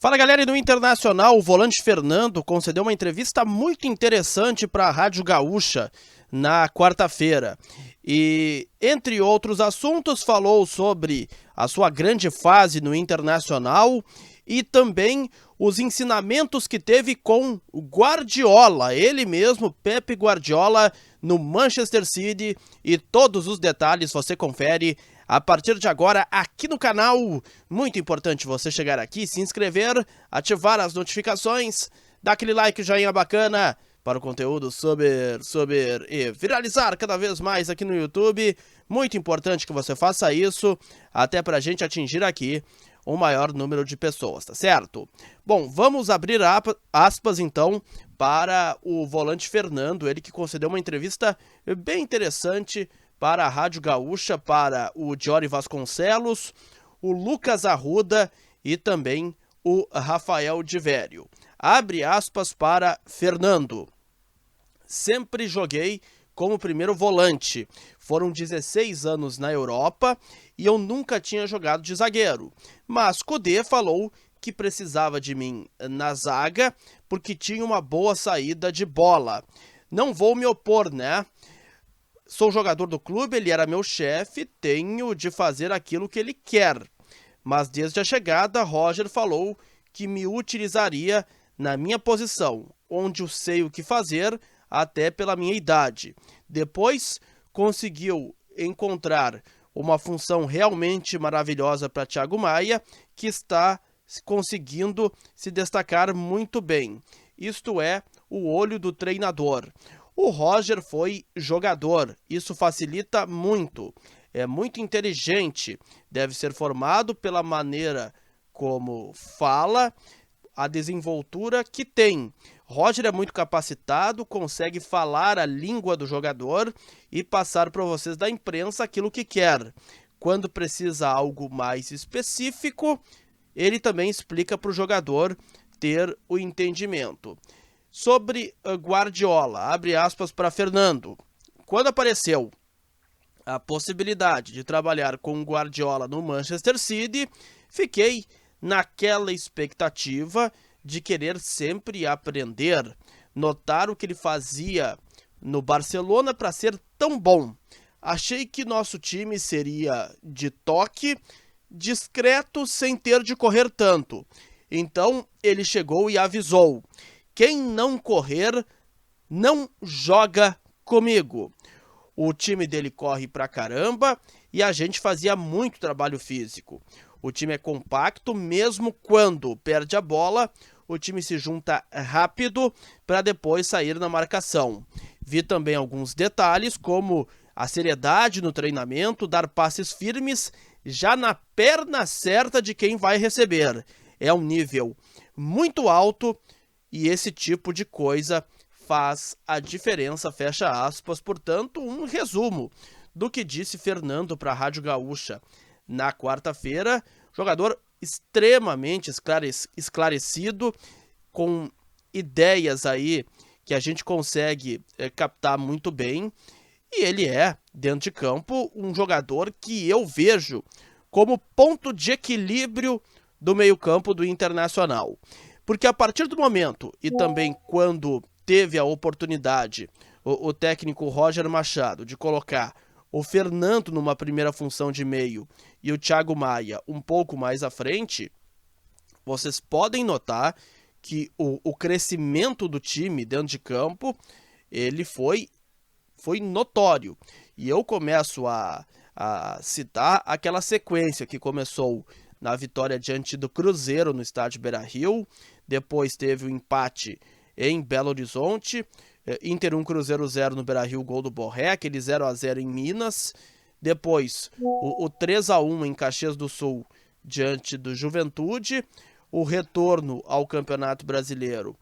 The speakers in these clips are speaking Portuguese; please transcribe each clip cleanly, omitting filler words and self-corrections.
Fala galera, e no Internacional, o volante Fernando concedeu uma entrevista muito interessante para a Rádio Gaúcha na quarta-feira. E, entre outros assuntos, falou sobre a sua grande fase no Internacional e também os ensinamentos que teve com o Guardiola, ele mesmo, Pep Guardiola, no Manchester City. E todos os detalhes você confere a partir de agora aqui no canal. Muito importante você chegar aqui, se inscrever, ativar as notificações, dar aquele like, joinha bacana para o conteúdo sobre e viralizar cada vez mais aqui no YouTube. Muito importante que você faça isso, até para a gente atingir aqui o maior número de pessoas, tá certo? Bom, vamos abrir aspas então para o volante Fernando, ele que concedeu uma entrevista bem interessante para a Rádio Gaúcha, para o Jory Vasconcelos, o Lucas Arruda e também o Rafael de Vério. Abre aspas para Fernando. Sempre joguei como primeiro volante. Foram 16 anos na Europa e eu nunca tinha jogado de zagueiro. Mas Kudê falou que precisava de mim na zaga porque tinha uma boa saída de bola. Não vou me opor, né? Sou jogador do clube, ele era meu chefe, tenho de fazer aquilo que ele quer. Mas desde a chegada, Roger falou que me utilizaria na minha posição, onde eu sei o que fazer, até pela minha idade. Depois, conseguiu encontrar uma função realmente maravilhosa para Thiago Maia, que está conseguindo se destacar muito bem. Isto é, o olho do treinador. O Roger foi jogador, isso facilita muito, é muito inteligente, deve ser formado pela maneira como fala, a desenvoltura que tem. Roger é muito capacitado, consegue falar a língua do jogador e passar para vocês da imprensa aquilo que quer. Quando precisa algo mais específico, ele também explica para o jogador ter o entendimento. Sobre Guardiola, abre aspas para Fernando. Quando apareceu a possibilidade de trabalhar com Guardiola no Manchester City, fiquei naquela expectativa de querer sempre aprender, notar o que ele fazia no Barcelona para ser tão bom. Achei que nosso time seria de toque, discreto, sem ter de correr tanto. Então ele chegou e avisou: quem não correr, não joga comigo. O time dele corre pra caramba e a gente fazia muito trabalho físico. O time é compacto, mesmo quando perde a bola, o time se junta rápido para depois sair na marcação. Vi também alguns detalhes, como a seriedade no treinamento, dar passes firmes já na perna certa de quem vai receber. É um nível muito alto e esse tipo de coisa faz a diferença, fecha aspas. Portanto, um resumo do que disse Fernando para a Rádio Gaúcha na quarta-feira. Jogador extremamente esclarecido, com ideias aí que a gente consegue captar muito bem. E ele é, dentro de campo, um jogador que eu vejo como ponto de equilíbrio do meio-campo do Internacional. Porque a partir do momento, e também quando teve a oportunidade, o técnico Roger Machado, de colocar o Fernando numa primeira função de meio e o Thiago Maia um pouco mais à frente, vocês podem notar que o crescimento do time dentro de campo, ele foi notório. E eu começo a citar aquela sequência que começou na vitória diante do Cruzeiro no estádio Beira-Rio, depois teve o empate em Belo Horizonte, Inter 1, Cruzeiro 0 no Beira-Rio, gol do Borré, aquele 0-0 em Minas, depois o 3-1 em Caxias do Sul diante do Juventude, o retorno ao Campeonato Brasileiro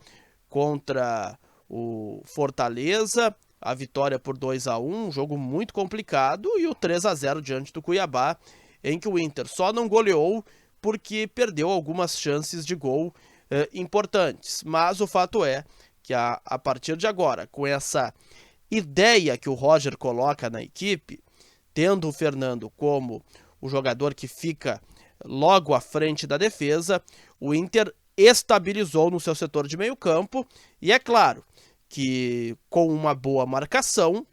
contra o Fortaleza, a vitória por 2-1, um jogo muito complicado, e o 3-0 diante do Cuiabá, em que o Inter só não goleou porque perdeu algumas chances de gol importantes. Mas o fato é que a partir de agora, com essa ideia que o Roger coloca na equipe, tendo o Fernando como o jogador que fica logo à frente da defesa, o Inter estabilizou no seu setor de meio campo, e é claro que com uma boa marcação,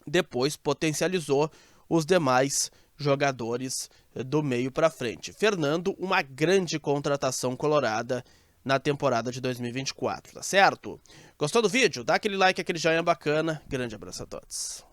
depois potencializou os demais jogadores do meio para frente. Fernando, uma grande contratação colorada na temporada de 2024, tá certo? Gostou do vídeo? Dá aquele like, aquele joinha bacana. Grande abraço a todos.